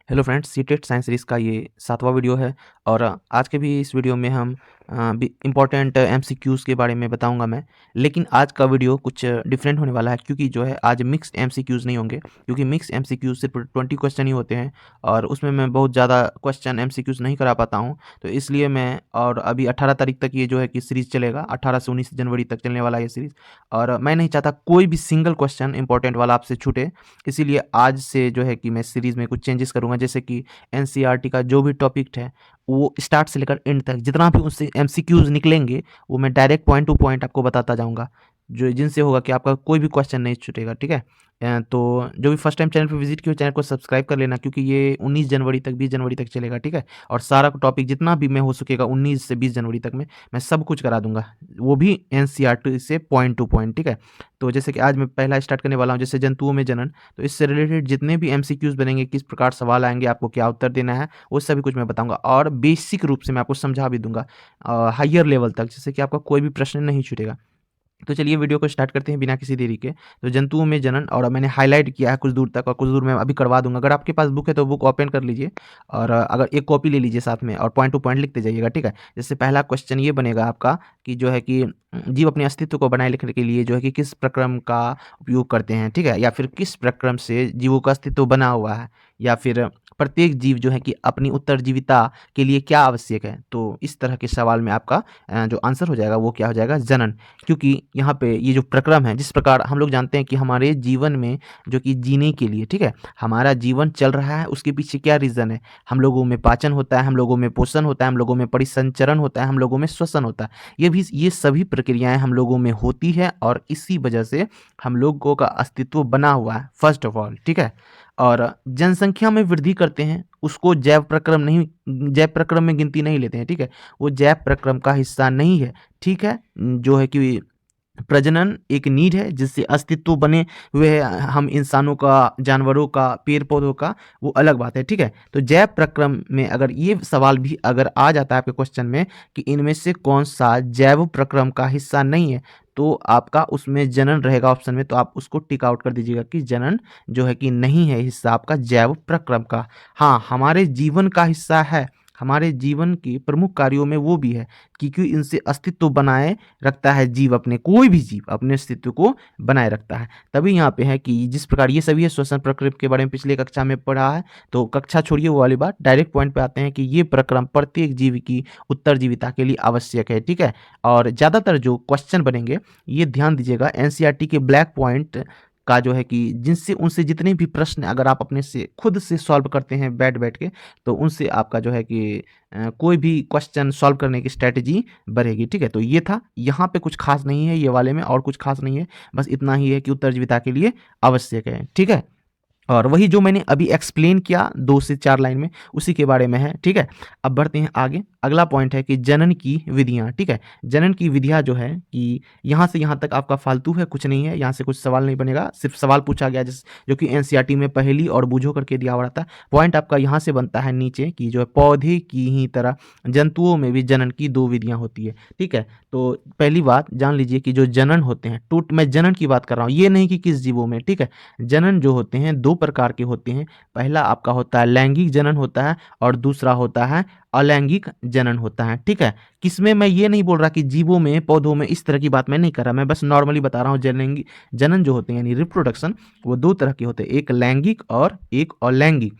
Hello friends, CTET science series का ये 7वां video है और आज के भी इस वीडियो में हम इम्पॉर्टेंट एमसीक्यूज़ के बारे में बताऊंगा मैं। लेकिन आज का वीडियो कुछ डिफरेंट होने वाला है क्योंकि जो है आज मिक्स्ड एमसीक्यूज़ नहीं होंगे, क्योंकि मिक्स्ड एमसीक्यूज़ सिर्फ 20 क्वेश्चन ही होते हैं और उसमें मैं बहुत ज़्यादा क्वेश्चन एमसीक्यूज़ नहीं करा पाता हूँ। तो इसलिए मैं और अभी 18 तारीख तक ये जो है कि सीरीज़ चलेगा, 18 से 19 जनवरी तक चलने वाला ये सीरीज़। और मैं नहीं चाहता कोई भी सिंगल क्वेश्चन इंपॉर्टेंट वाला आपसे छूटे, इसीलिए आज से जो है कि मैं सीरीज़ में कुछ चेंजेस करूँगा। जैसे कि एनसीईआरटी का जो भी टॉपिक है वो स्टार्ट से लेकर एंड तक जितना भी उससे एमसीक्यूज निकलेंगे वो मैं डायरेक्ट पॉइंट टू पॉइंट आपको बताता जाऊंगा, जो जिनसे होगा कि आपका कोई भी क्वेश्चन नहीं छूटेगा। ठीक है। तो जो भी फर्स्ट टाइम चैनल पे विजिट किया चैनल को सब्सक्राइब कर लेना, क्योंकि ये 19 जनवरी तक 20 जनवरी तक चलेगा। ठीक है। और सारा टॉपिक जितना भी मैं हो सकेगा 19 से 20 जनवरी तक में मैं सब कुछ करा दूंगा, वो भी एनसीईआरटी से पॉइंट टू पॉइंट। ठीक है। तो जैसे कि आज मैं पहला स्टार्ट करने वाला हूँ, जैसे जंतुओं में जनन। तो इससे रिलेटेड जितने भी एमसीक्यूज बनेंगे, किस प्रकार सवाल आएंगे, आपको क्या उत्तर देना है, वो सभी कुछ मैं बताऊंगा और बेसिक रूप से मैं आपको समझा भी दूंगा हायर लेवल तक, जिससे कि आपका कोई भी प्रश्न नहीं छूटेगा। तो चलिए वीडियो को स्टार्ट करते हैं बिना किसी देरी के। तो जंतुओं में जनन, और मैंने हाईलाइट किया है कुछ दूर तक और कुछ दूर मैं अभी करवा दूंगा। अगर आपके पास बुक है तो बुक ओपन कर लीजिए और अगर एक कॉपी ले लीजिए साथ में और पॉइंट टू पॉइंट लिखते जाइएगा। ठीक है। जैसे पहला क्वेश्चन ये बनेगा आपका कि जो है कि जीव अपने अस्तित्व को बनाए रखने के लिए जो है कि किस प्रक्रम का उपयोग करते हैं। ठीक है। या फिर किस प्रक्रम से जीवों का अस्तित्व बना हुआ है, या फिर प्रत्येक जीव जो है कि अपनी उत्तरजीविता के लिए क्या आवश्यक है। तो इस तरह के सवाल में आपका जो आंसर हो जाएगा वो क्या हो जाएगा, जनन। क्योंकि यहाँ पे ये जो प्रक्रम है, जिस प्रकार हम लोग जानते हैं कि हमारे जीवन में जो कि जीने के लिए, ठीक है, हमारा जीवन चल रहा है, उसके पीछे क्या रीज़न है। हम लोगों में पाचन होता है, हम लोगों में पोषण होता है, हम लोगों में परिसंचरण होता है, हम लोगों में श्वसन होता है। ये सभी प्रक्रियाएं हम लोगों में होती है और इसी वजह से हम लोगों का अस्तित्व बना हुआ है, फर्स्ट ऑफ ऑल। ठीक है। और जनसंख्या में वृद्धि करते हैं, उसको जैव प्रक्रम में गिनती नहीं लेते हैं। ठीक है। वो जैव प्रक्रम का हिस्सा नहीं है। ठीक है। जो है कि प्रजनन एक नीड है जिससे अस्तित्व बने हुए है, हम इंसानों का, जानवरों का, पेड़ पौधों का, वो अलग बात है। ठीक है। तो जैव प्रक्रम में अगर ये सवाल भी अगर आ जाता है आपके क्वेश्चन में कि इनमें से कौन सा जैव प्रक्रम का हिस्सा नहीं है, तो आपका उसमें जनन रहेगा ऑप्शन में, तो आप उसको टिक आउट कर दीजिएगा कि जनन जो है कि नहीं है हिस्सा आपका जैव प्रक्रम का। हाँ, हमारे जीवन का हिस्सा है, हमारे जीवन के प्रमुख कार्यों में वो भी है, क्योंकि इनसे अस्तित्व बनाए रखता है जीव, अपने कोई भी जीव अपने अस्तित्व को बनाए रखता है। तभी यहाँ पे है कि जिस प्रकार ये सभी है, श्वसन प्रक्रम के बारे में पिछले कक्षा में पढ़ा है, तो कक्षा छोड़िए वो वाली बात, डायरेक्ट पॉइंट पे आते हैं कि ये प्रक्रम प्रत्येक जीव की उत्तरजीविता के लिए आवश्यक है। ठीक है। और ज़्यादातर जो क्वेश्चन बनेंगे, ये ध्यान दीजिएगा, एनसीईआरटी के ब्लैक पॉइंट का जो है कि जिनसे उनसे जितने भी प्रश्न अगर आप अपने से खुद से सॉल्व करते हैं बैठ बैठ के, तो उनसे आपका जो है कि कोई भी क्वेश्चन सॉल्व करने की स्ट्रैटेजी बढ़ेगी। ठीक है। तो ये था, यहाँ पे कुछ खास नहीं है ये वाले में, और कुछ खास नहीं है, बस इतना ही है कि उत्तरजीविता के लिए आवश्यक है। ठीक है। और वही जो मैंने अभी एक्सप्लेन किया 2 से 4 लाइन में, उसी के बारे में है। ठीक है। अब बढ़ते हैं आगे। अगला पॉइंट है कि जनन की विधियां। ठीक है। जनन की विधियां जो है कि यहाँ से यहाँ तक आपका फालतू है, कुछ नहीं है, यहाँ से कुछ सवाल नहीं बनेगा, सिर्फ सवाल पूछा गया जो कि एनसीईआरटी में पहली और बूझो करके दिया हुआ था। पॉइंट आपका यहाँ से बनता है नीचे कि जो है पौधे की ही तरह जंतुओं में भी जनन की 2 विधियां होती है। ठीक है। तो पहली बात जान लीजिए कि जो जनन होते हैं, मैं जनन की बात कर रहा हूँ, ये नहीं कि किस जीवों में। ठीक है। जनन जो होते हैं 2 प्रकार के होते हैं। पहला आपका होता है लैंगिक जनन होता है और दूसरा होता है अलैंगिक जनन होता है। ठीक है। किसमें, मैं ये नहीं बोल रहा कि जीवों में, पौधों में, इस तरह की बात मैं नहीं कर रहा, मैं बस नॉर्मली बता रहा हूँ। जनन जनन जो होते हैं यानी रिप्रोडक्शन, वो 2 तरह के होते हैं, एक लैंगिक और एक अलैंगिक।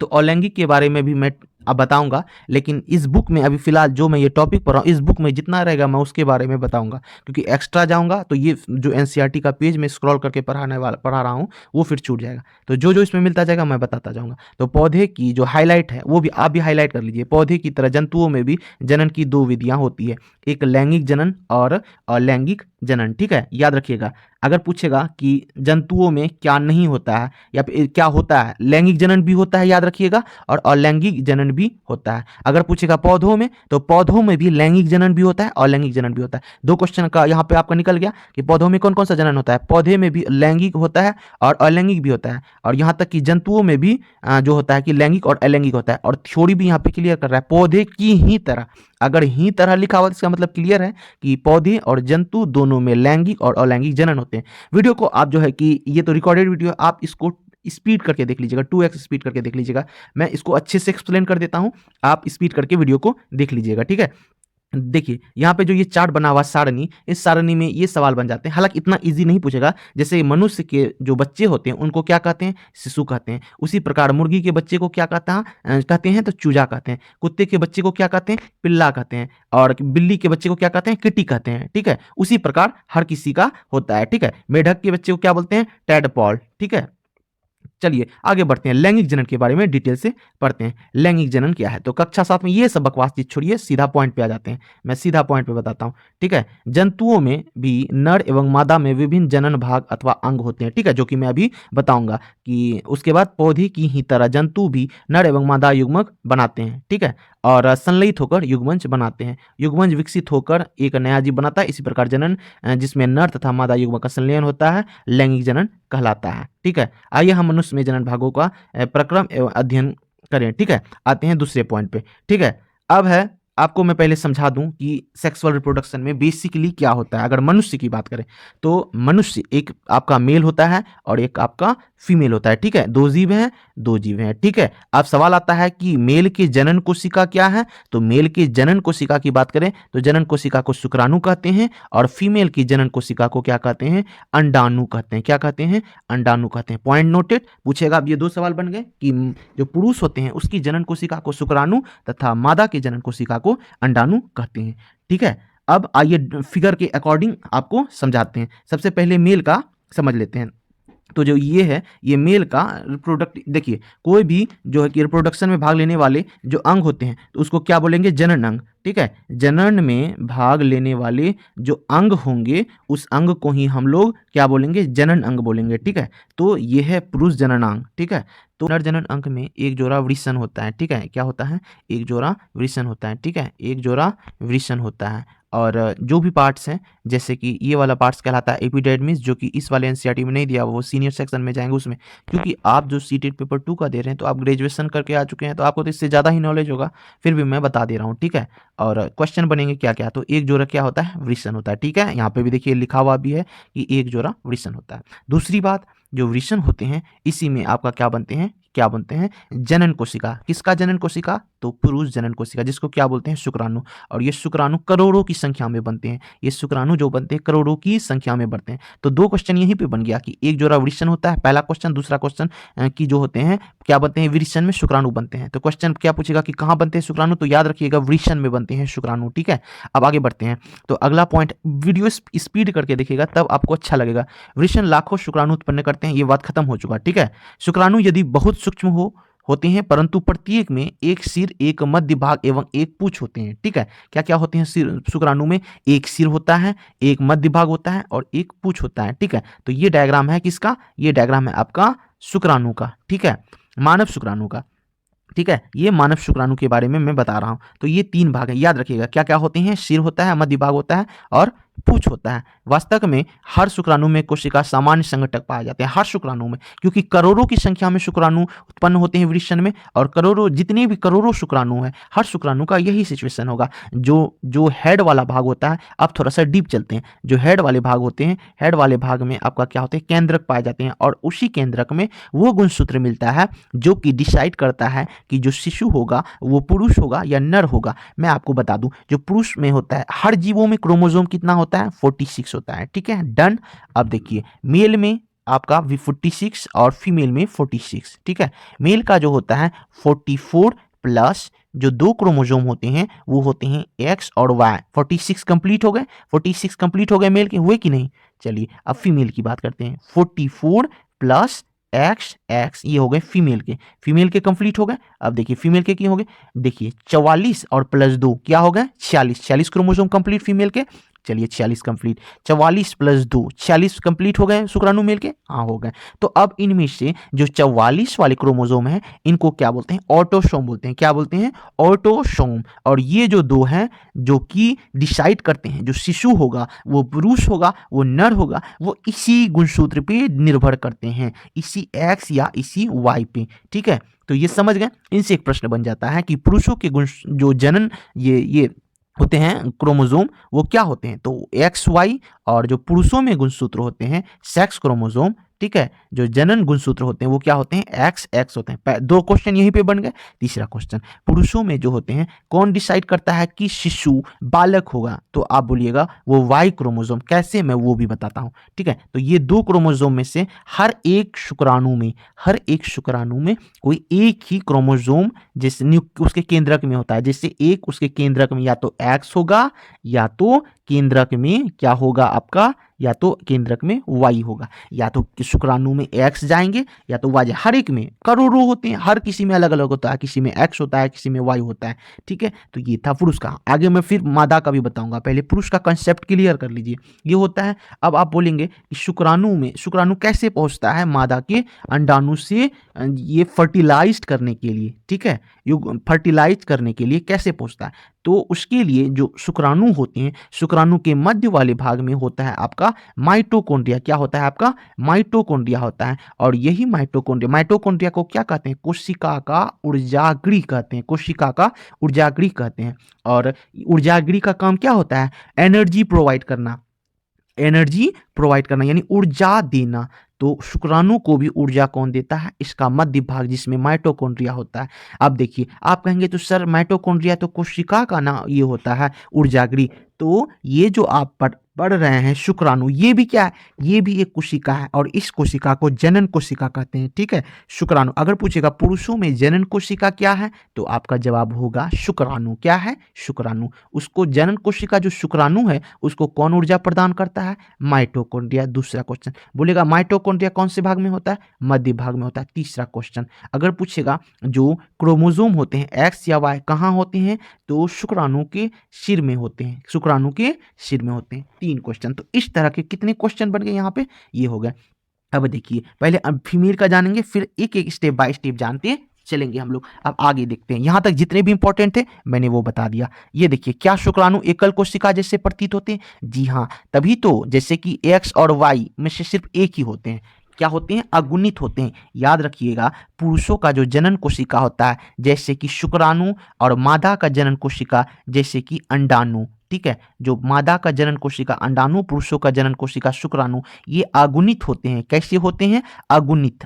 तो अलैंगिक के बारे में भी मैं अब बताऊंगा, लेकिन इस बुक में अभी फिलहाल जो मैं ये टॉपिक पढ़ रहा हूँ, इस बुक में जितना रहेगा मैं उसके बारे में बताऊंगा, क्योंकि एक्स्ट्रा जाऊंगा तो ये जो एनसीईआरटी का पेज में स्क्रॉल करके पढ़ा रहा हूँ वो फिर छूट जाएगा। तो जो जो इसमें मिलता जाएगा मैं बताता जाऊंगा। तो पौधे की जो हाईलाइट है वो भी आप भी हाईलाइट कर लीजिए। पौधे की तरह जंतुओं में भी जनन की 2 विधियां होती है, एक लैंगिक जनन और अलैंगिक जनन। ठीक है। याद रखिएगा, अगर पूछेगा कि जंतुओं में क्या नहीं होता है या फिर क्या होता है, लैंगिक जनन भी होता है, याद रखिएगा, और अलैंगिक जनन भी होता है। अगर पूछेगा पौधों में, तो पौधों में भी लैंगिक जनन भी होता है और अलैंगिक जनन भी होता है। 2 क्वेश्चन का यहाँ पे आपका निकल गया कि पौधों में कौन कौन सा जनन होता है। पौधे में भी लैंगिक होता है और अलैंगिक भी होता है, और यहाँ तक कि जंतुओं में भी जो होता है कि लैंगिक और अलैंगिक होता है। और थ्योरी भी यहाँ पे क्लियर कर रहा है, पौधे की ही तरह। अगर ही तरह लिखा हुआ तो इसका मतलब क्लियर है कि पौधे और जंतु दोनों में लैंगिक और अलैंगिक जनन होते हैं। वीडियो को आप जो है कि ये तो रिकॉर्डेड वीडियो, आप इसको स्पीड करके देख लीजिएगा, 2x स्पीड करके देख लीजिएगा। मैं इसको अच्छे से एक्सप्लेन कर देता हूँ, आप स्पीड करके वीडियो को देख लीजिएगा, ठीक है। देखिए यहाँ पे जो ये चार्ट बना हुआ सारणी, इस सारणी में ये सवाल बन जाते हैं। हालांकि इतना इजी नहीं पूछेगा, जैसे मनुष्य के जो बच्चे होते हैं उनको क्या कहते हैं, शिशु कहते हैं। उसी प्रकार मुर्गी के बच्चे को क्या कहते हैं तो चूजा कहते हैं। कुत्ते के बच्चे को क्या कहते हैं, पिल्ला कहते हैं। और बिल्ली के बच्चे को क्या कहते हैं, किटी कहते हैं, ठीक है। उसी प्रकार हर किसी का होता है, ठीक है। मेढक के बच्चे को क्या बोलते हैं, टैडपॉल, ठीक है। चलिए आगे बढ़ते हैं, लैंगिक जनन के बारे में डिटेल से पढ़ते हैं। लैंगिक जनन क्या है, तो कक्षा 7 में ये सब बकवास चीज छोड़िए, सीधा पॉइंट पे आ जाते हैं। मैं सीधा पॉइंट पे बताता हूँ, ठीक है। जंतुओं में भी नर एवं मादा में विभिन्न जनन भाग अथवा अंग होते हैं, ठीक है, जो कि मैं अभी बताऊंगा। कि उसके बाद पौधे की ही तरह जंतु भी नर एवं मादा युग्मक बनाते हैं, ठीक है। और संलयित होकर युग्मंज बनाते हैं। युग्मंज विकसित होकर एक नया जीव बनाता है। इसी प्रकार जनन जिसमें नर तथा मादा युग्मक का संलयन होता है लैंगिक जनन कहलाता है, ठीक है। आइए हम मनुष्य में जनन भागों का प्रक्रम एवं अध्ययन करें, ठीक है। आते हैं दूसरे पॉइंट पे, ठीक है। अब है, आपको मैं पहले समझा दूं कि सेक्सुअल रिप्रोडक्शन में बेसिकली क्या होता है। अगर मनुष्य की बात करें तो मनुष्य एक आपका मेल होता है और एक आपका फीमेल होता है, ठीक है। दो जीव हैं, ठीक है। अब सवाल आता है कि मेल के जनन कोशिका क्या है, तो मेल के जनन कोशिका की बात करें तो जनन कोशिका को शुक्राणु कहते हैं और फीमेल की जनन कोशिका को क्या कहते हैं, अंडाणु कहते हैं। क्या कहते हैं, अंडाणु कहते हैं। पॉइंट नोटेड, पूछेगा। अब ये दो सवाल बन गए कि जो पुरुष होते हैं उसकी जनन कोशिका को शुक्राणु तथा मादा की जनन कोशिका को अंडाणु कहते हैं, ठीक है। अब आइए फिगर के अकॉर्डिंग आपको समझाते हैं। सबसे पहले मेल का समझ लेते हैं। तो जो ये है, ये मेल का रिप्रोडक्ट, देखिए कोई भी जो है कि रिप्रोडक्शन में भाग लेने वाले जो अंग होते हैं तो उसको क्या बोलेंगे, जनन अंग, ठीक है। जनन में भाग लेने वाले जो अंग होंगे उस अंग को ही हम लोग क्या बोलेंगे, जनन अंग बोलेंगे, ठीक है। तो ये है पुरुष जननांग, ठीक है। तो नर जनन अंग में एक जोड़ा वृषण होता है, ठीक है। क्या होता है, एक जोड़ा वृषण होता है, ठीक है। एक जोड़ा वृषण होता है। और जो भी पार्ट्स हैं, जैसे कि ये वाला पार्ट्स कहलाता है एपिडर्मिस, जो कि इस वाले एनसीईआरटी में नहीं दिया, वो सीनियर सेक्शन में जाएंगे उसमें। क्योंकि आप जो सीटेट पेपर 2 का दे रहे हैं तो आप ग्रेजुएशन करके आ चुके हैं, तो आपको तो इससे ज़्यादा ही नॉलेज होगा, फिर भी मैं बता दे रहा हूँ, ठीक है। और क्वेश्चन बनेंगे क्या क्या, तो एक जोड़ा क्या होता है, वृषण होता है, ठीक है। यहाँ पे भी देखिए लिखा हुआ भी है कि एक जोड़ा वृषण होता है। दूसरी बात, जो वृषण होते हैं इसी में आपका क्या बनते हैं, जनन कोशिका। किसका जनन कोशिका, तो पुरुष जनन कोशिका, जिसको क्या बोलते हैं, शुक्राणु। और ये शुक्राणु करोड़ों की संख्या में बनते हैं। ये शुक्राणु जो बनते हैं करोड़ों की संख्या में बनते हैं। तो दो क्वेश्चन यहीं पे बन गया कि एक जोड़ा वृषण होता है, पहला क्वेश्चन। दूसरा क्वेश्चन की जो होते हैं क्या बनते हैं, वृषण में शुक्राणु बनते हैं। तो क्वेश्चन क्या पूछेगा कि कहाँ बनते हैं शुक्राणु, तो याद रखिएगा वृषण में बनते हैं शुक्राणु, ठीक है। अब आगे बढ़ते हैं। तो अगला पॉइंट, वीडियो स्पीड करके देखिएगा तब आपको अच्छा लगेगा। वृषण लाखों शुक्राणु उत्पन्न करते हैं, ये बात खत्म हो चुका, ठीक है। शुक्राणु यदि बहुत सूक्ष्म होते हैं परंतु प्रत्येक में एक सिर, एक मध्य भाग एवं एक पूंछ होते हैं, ठीक है। क्या क्या होते हैं शुक्राणु में, एक सिर होता है, एक मध्य भाग होता है और एक पूंछ होता है, ठीक है। तो ये डायग्राम है किसका, ये डायग्राम है आपका शुक्राणु का, ठीक है, मानव शुक्राणु का, ठीक है। ये मानव शुक्राणु के बारे में मैं बता रहा हूं। तो ये 3 भाग है, याद रखिएगा क्या क्या होते हैं, सिर होता है, मध्य भाग होता है और पूंछ होता है। वास्तव में हर शुक्राणु में कोशिका सामान्य संघटक पाए जाते हैं, हर शुक्राणु में, क्योंकि करोड़ों की संख्या में शुक्राणु उत्पन्न होते हैं वृषण में। और करोड़ों, जितने भी करोड़ों शुक्राणु हैं, हर शुक्राणु का यही सिचुएशन होगा। जो हेड वाला भाग होता है, अब थोड़ा सा डीप चलते हैं। जो हेड वाले भाग होते हैं, हेड वाले भाग में आपका क्या होते हैं, केंद्रक पाए जाते हैं। और उसी केंद्रक में वो गुणसूत्र मिलता है जो कि डिसाइड करता है कि जो शिशु होगा वो पुरुष होगा या नर होगा। मैं आपको बता दूं, जो पुरुष में होता है, हर जीवों में क्रोमोसोम कितना होता है, 46 होता है, ठीक है, डन। अब देखिए मेल में आपका 46 और फीमेल में 46, ठीक है। मेल का जो होता है 44 प्लस जो 2 क्रोमोसोम होते हैं वो होते हैं एक्स और वाई। 46 कंप्लीट हो गए, 46 कंप्लीट हो गए मेल के, हुए कि नहीं। चलिए अब फीमेल की बात करते हैं। 44 प्लस एक्स एक्स, ये हो गए फीमेल के कंप्लीट हो गए। अब देखिए फीमेल के हो गए, देखिए 44 और प्लस 2 क्या हो गए, 46 क्रोमोसोम कंप्लीट फीमेल के। चलिए 46 कंप्लीट, 44 प्लस 2 46 कंप्लीट हो गए शुक्राणु मेल के, हाँ हो गए। तो अब इनमें से जो 44 वाले क्रोमोसोम हैं इनको क्या बोलते हैं, ऑटोसोम बोलते हैं। क्या बोलते हैं, ऑटोसोम। और ये जो 2 हैं जो कि डिसाइड करते हैं जो शिशु होगा वो पुरुष होगा वो नर होगा, वो इसी गुणसूत्र पे निर्भर करते हैं, इसी एक्स या इसी वाई पे, ठीक है। तो ये समझ गए। इनसे एक प्रश्न बन जाता है कि पुरुषों के गुण जो जनन ये होते हैं क्रोमोसोम, वो क्या होते हैं, तो एक्स वाई। और जो पुरुषों में गुणसूत्र होते हैं सेक्स क्रोमोसोम, ठीक है, जो जनन गुणसूत्र होते हैं वो क्या होते हैं, एक्स एक्स होते हैं। दो क्वेश्चन यहीं पे बन गए। तीसरा क्वेश्चन, पुरुषों में जो होते हैं कौन डिसाइड करता है कि शिशु बालक होगा, तो आप बोलिएगा वो वाई क्रोमोसोम। कैसे, मैं वो भी बताता हूं। ठीक है, तो ये दो क्रोमोसोम में से हर एक शुक्राणु में कोई एक ही क्रोमोसोम जैसे उसके केंद्रक में होता है, जैसे एक उसके केंद्रक में या तो एक्स होगा या तो केंद्रक में क्या होगा आपका, या तो केंद्रक में वाई होगा, या तो शुक्राणु में एक्स जाएंगे या तो वाई। हर एक में करोड़ों होते हैं, हर किसी में अलग अलग होता है, किसी में एक्स होता है, किसी में वाई होता है। ठीक है, तो ये था पुरुष का। आगे मैं फिर मादा का भी बताऊंगा, पहले पुरुष का कंसेप्ट क्लियर कर लीजिए। ये होता है, अब आप बोलेंगे कि शुक्राणु कैसे पहुंचता है मादा के अंडाणु से ये फर्टिलाइज करने के लिए। ठीक है, फर्टिलाइज करने के लिए कैसे पहुंचता है, तो उसके लिए जो शुक्राणु होते हैं, शुक्राणु के मध्य वाले भाग में होता है आपका माइटोकॉन्ड्रिया। क्या होता है आपका, माइटोकॉन्ड्रिया होता है। और यही माइटोकॉन्ड्रिया को क्या कहते हैं, कोशिका का ऊर्जागृह कहते हैं, कोशिका का ऊर्जागृह कहते हैं। और ऊर्जागृह का काम क्या होता है, एनर्जी प्रोवाइड करना, यानी ऊर्जा देना। तो शुक्राणु को भी ऊर्जा कौन देता है, इसका मध्य भाग जिसमें माइटोकॉन्ड्रिया होता है। अब देखिए, आप कहेंगे तो सर माइटोकॉन्ड्रिया तो कोशिका का ना ये होता है ऊर्जागृह, तो ये जो आप पढ़ रहे हैं शुक्राणु, ये भी क्या है, ये भी एक कोशिका है, और इस कोशिका को जनन कोशिका कहते हैं। ठीक है, शुक्राणु। अगर पूछेगा पुरुषों में जनन कोशिका क्या है, तो आपका जवाब होगा शुक्राणु। क्या है, शुक्राणु। उसको जनन कोशिका जो शुक्राणु है उसको कौन ऊर्जा प्रदान करता है, माइटोकॉन्ड्रिया। दूसरा क्वेश्चन बोलेगा माइटोकॉन्ड्रिया कौन से भाग में होता है, मध्य भाग में होता है। तीसरा क्वेश्चन अगर पूछेगा जो क्रोमोसोम होते हैं एक्स या वाई कहाँ होते हैं, तो शुक्राणु के सिर में होते हैं, शुक्राणु के सिर में होते हैं। 3 क्वेश्चन। तो इस तरह के कितने क्वेश्चन बन गए यहाँ पे, ये हो गए। अब देखिए, पहले अब फीमेल का जानेंगे, फिर एक एक स्टेप बाय स्टेप जानते चलेंगे हम लोग। अब आगे देखते हैं, यहां तक जितने भी इंपॉर्टेंट थे मैंने वो बता दिया। ये देखिए, क्या शुक्राणु एकल कोशिका जैसे प्रतीत होते हैं, जी हाँ, तभी तो जैसे कि एक्स और वाई में से सिर्फ एक ही होते हैं, क्या होते हैं, अगुणित होते हैं। याद रखिएगा, पुरुषों का जो जनन कोशिका होता है जैसे कि शुक्राणु, और मादा का जनन कोशिका जैसे कि अंडाणु। ठीक है, जो मादा का जनन कोशिका अंडाणु, पुरुषों का जनन कोशिका शुक्राणु, ये अगुणित होते हैं। कैसे होते हैं, अगुणित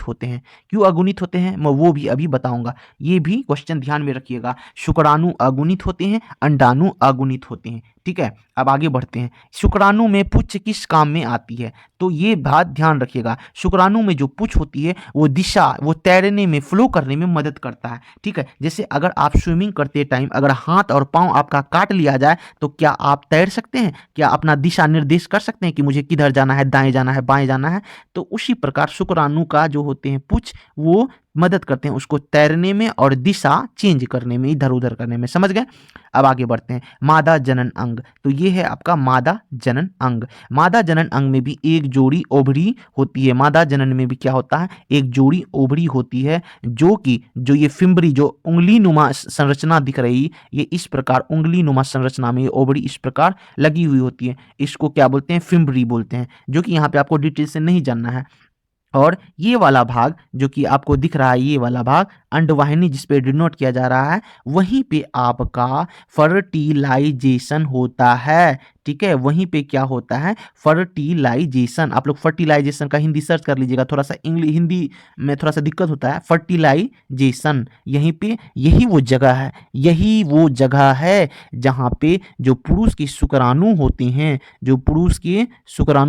होते हैं। क्यों अगुणित होते हैं, मैं वो भी अभी बताऊंगा। ये भी क्वेश्चन ध्यान में रखिएगा, शुक्राणु अगुणित होते हैं, अंडाणु अगुणित होते हैं। ठीक है, अब आगे बढ़ते हैं। शुक्राणु में पुच्छ किस काम में आती है, तो ये बात ध्यान रखिएगा। शुक्राणु में जो पुच्छ होती है वो दिशा, वो तैरने में, फ्लो करने में मदद करता है। ठीक है, जैसे अगर आप स्विमिंग करते टाइम अगर हाथ और पांव आपका काट लिया जाए तो क्या आप तैर सकते हैं, क्या अपना दिशा निर्देश कर सकते हैं कि मुझे किधर जाना है, दाएं जाना है, बाएं जाना है। तो उसी प्रकार शुक्राणु का जो होते हैं पुच्छ, वो मदद करते हैं उसको तैरने में और दिशा चेंज करने में, इधर उधर करने में। समझ गए। अब आगे बढ़ते हैं, मादा जनन अंग। तो ये है आपका मादा जनन अंग। मादा जनन अंग में भी एक जोड़ी ओवरी होती है। मादा जनन में भी क्या होता है, एक जोड़ी ओवरी होती है, जो कि जो ये फिम्बरी, जो उंगली नुमा संरचना दिख रही, ये इस प्रकार उंगली नुमा संरचना में ये ओवरी इस प्रकार लगी हुई होती है। इसको क्या बोलते हैं, फिम्बरी बोलते हैं, जो कि यहाँ पे आपको डिटेल से नहीं जानना है। और ये वाला भाग जो कि आपको दिख रहा है, ये वाला भाग अंडवाहिनी जिस पे डिनोट किया जा रहा है, वहीं पे आपका फर्टिलाइजेशन होता है। ठीक है, वहीं पे क्या होता है, फर्टिलाइजेशन। आप लोग फर्टिलाइजेशन का हिंदी सर्च कर लीजिएगा, थोड़ा सा इंग्लिश हिंदी में थोड़ा सा दिक्कत होता है। फर्टिलाइजेशन यहीं पे, यही वो जगह है जहाँ पे जो पुरुष के शुक्राणु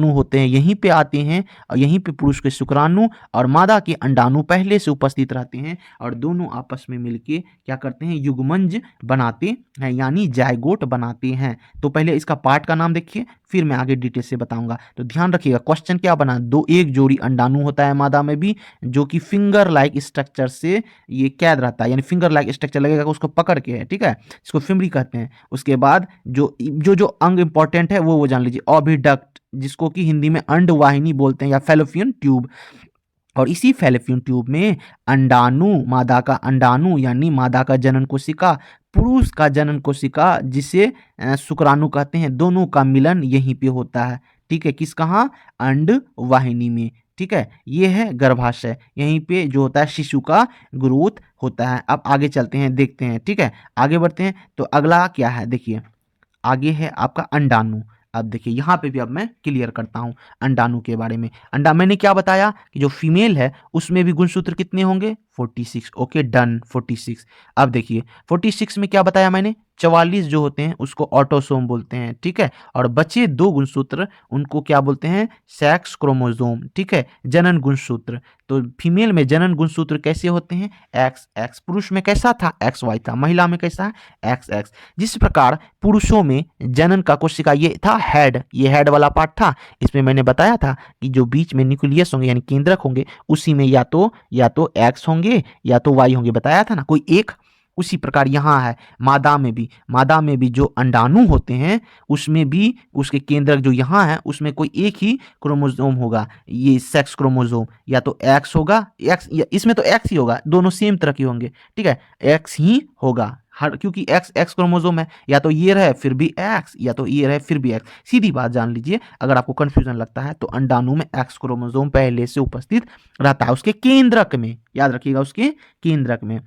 होते हैं, यहीं पे आते हैं, और यहीं पे पुरुष के शुक्राणु और मादा के अंडाणु पहले से उपस्थित रहते हैं, और दोनों आपस में मिलके क्या करते हैं, युग्मंज बनाते हैं, यानी जायगोट बनाते हैं। तो पहले इसका पार्ट का नाम देखिए, फिर मैं आगे डिटेल से बताऊंगा। तो ध्यान रखिएगा, क्वेश्चन क्या बना, एक जोड़ी अंडाणु होता है मादा में भी, जो कि फिंगर लाइक स्ट्रक्चर से ये कैद रहता है, यानी फिंगर लाइक स्ट्रक्चर लगेगा उसको पकड़ के है। ठीक है, इसको फिम्बरी कहते हैं। उसके बाद जो अंग इंपॉर्टेंट है वो जान लीजिए, ओविडक्ट, जिसको कि हिंदी में अंडवाहिनी बोलते हैं, या फैलोपियन ट्यूब। और इसी फैलोपियन ट्यूब में अंडाणु, मादा का अंडाणु यानी मादा का जनन कोशिका, पुरुष का जनन कोशिका जिसे शुक्राणु कहते हैं, दोनों का मिलन यहीं पे होता है। ठीक है, किस, कहाँ, अंडवाहिनी में। ठीक है, ये है गर्भाशय, यहीं पे जो होता है शिशु का ग्रोथ होता है। अब आगे चलते हैं, देखते हैं। ठीक है, आगे बढ़ते हैं। तो अगला क्या है, देखिए आगे है आपका अंडाणु। अब देखिए यहाँ पे भी अब मैं क्लियर करता हूँ अंडाणु के बारे में। अंडा मैंने क्या बताया कि जो फीमेल है उसमें भी गुणसूत्र कितने होंगे 46। Okay done 46। अब देखिए 46 में क्या बताया मैंने 44 जो होते हैं उसको ऑटोसोम बोलते हैं, ठीक है। और बचे 2 गुणसूत्र उनको क्या बोलते हैं सेक्स क्रोमोसोम, ठीक है, जनन गुणसूत्र। तो फीमेल में जनन गुणसूत्र कैसे होते हैं एक्स एक्स, पुरुष में कैसा था एक्स वाई था, महिला में कैसा है एक्स एक्स। जिस प्रकार पुरुषों में जनन का कोशिका ये था हेड, ये हेड वाला पार्ट था, इसमें मैंने बताया था कि जो बीच में न्यूक्लियस होंगे यानी केंद्रक होंगे उसी में या तो एक्स होंगे या तो वाई होंगे, बताया था ना कोई एक। उसी प्रकार यहाँ है मादा में भी जो अंडाणु होते हैं उसमें भी उसके केंद्रक जो यहाँ है उसमें कोई एक ही क्रोमोसोम होगा, ये सेक्स क्रोमोसोम, या तो एक्स होगा एक्स, या इसमें तो एक्स ही होगा, दोनों सेम तरह के होंगे, ठीक है, एक्स ही होगा हर, क्योंकि एक्स एक्स क्रोमोसोम है, या तो ये रहे फिर भी एक्स या तो ये रहे फिर भी एक्स। सीधी बात जान लीजिए, अगर आपको कंफ्यूजन लगता है तो अंडाणु में एक्स क्रोमोसोम पहले से उपस्थित रहता है उसके केंद्रक में, याद रखिएगा उसके केंद्रक में।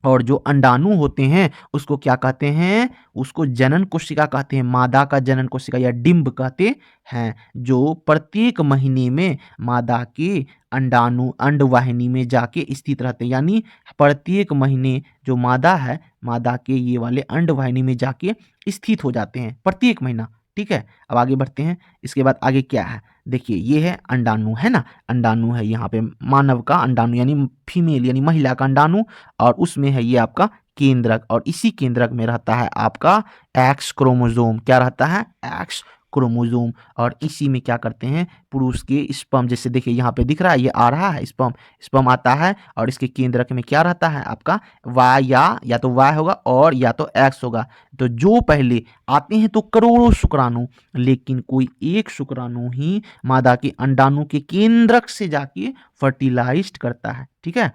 और जो अंडाणु होते हैं उसको क्या कहते हैं, उसको जनन कोशिका कहते हैं, मादा का जनन कोशिका या डिंब कहते हैं, जो प्रत्येक महीने में मादा के अंडाणु अंडवाहिनी में जाके स्थित रहते हैं। यानी प्रत्येक महीने जो मादा है मादा के ये वाले अंडवाहिनी में जाके स्थित हो जाते हैं प्रत्येक महीना, ठीक है। अब आगे बढ़ते हैं, इसके बाद आगे क्या है देखिए, ये है अंडाणु है ना, अंडाणु है यहाँ पे मानव का अंडाणु यानी फीमेल यानी महिला का अंडाणु, और उसमें है ये आपका केंद्रक, और इसी केंद्रक में रहता है आपका एक्स क्रोमोसोम, क्या रहता है एक्स क्रोमोसोम। और इसी में क्या करते हैं पुरुष के स्पर्म, जैसे देखिए यहाँ पे दिख रहा है ये आ रहा है स्पर्म आता है, और इसके केंद्रक में क्या रहता है आपका वाई, या तो वाई होगा और या तो एक्स होगा। तो जो पहले आते हैं तो करोड़ों शुक्राणु, लेकिन कोई एक शुक्राणु ही मादा के अंडाणु के केंद्रक से जाके फर्टिलाइज्ड करता है, ठीक है।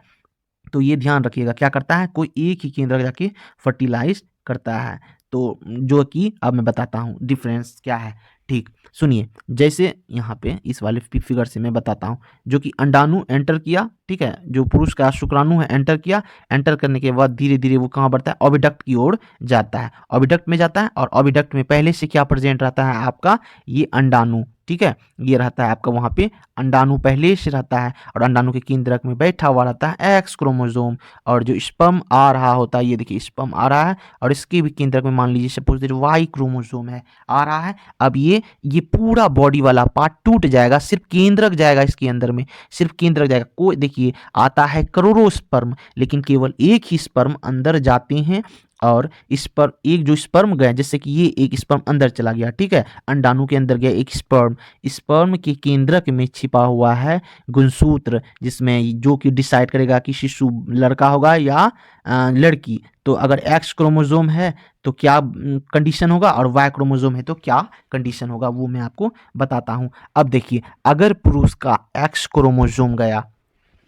तो ये ध्यान रखिएगा क्या करता है, कोई एक ही केंद्रक जाके फर्टिलाइज करता है। तो जो कि अब मैं बताता हूँ डिफरेंस क्या है, ठीक सुनिए। जैसे यहाँ पे इस वाले फिगर से मैं बताता हूँ, जो कि अंडाणु एंटर किया, ठीक है, जो पुरुष का शुक्राणु है एंटर किया, एंटर करने के बाद धीरे धीरे वो कहाँ बढ़ता है ओविडक्ट की ओर जाता है, ओविडक्ट में जाता है, और ओविडक्ट में पहले से क्या प्रेजेंट रहता है आपका ये अंडाणु, ठीक है, ये रहता है आपका वहाँ पे अंडाणु पहले से रहता है, और अंडाणु के केंद्रक में बैठा हुआ रहता है एक्स क्रोमोसोम, और जो स्पर्म आ रहा होता है ये देखिए स्पर्म आ रहा है, और इसके भी केंद्रक में मान लीजिए सपोज दैट वाई क्रोमोसोम है आ रहा है। अब ये पूरा बॉडी वाला पार्ट टूट जाएगा, सिर्फ केंद्रक जाएगा इसके अंदर में, सिर्फ केंद्रक जाएगा। कोई देखिए आता है करोड़ों स्पर्म, लेकिन केवल एक ही स्पर्म अंदर जाते हैं, और इस पर एक जो स्पर्म गया, जैसे कि ये एक स्पर्म अंदर चला गया, ठीक है, अंडाणु के अंदर गया एक स्पर्म के केंद्रक में छिपा हुआ है गुणसूत्र, जिसमें जो कि डिसाइड करेगा कि शिशु लड़का होगा या लड़की। तो अगर एक्स क्रोमोसोम है तो क्या कंडीशन होगा, और वाई क्रोमोसोम है तो क्या कंडीशन होगा, वो मैं आपको बताता हूँ। अब देखिए, अगर पुरुष का एक्स क्रोमोसोम गया,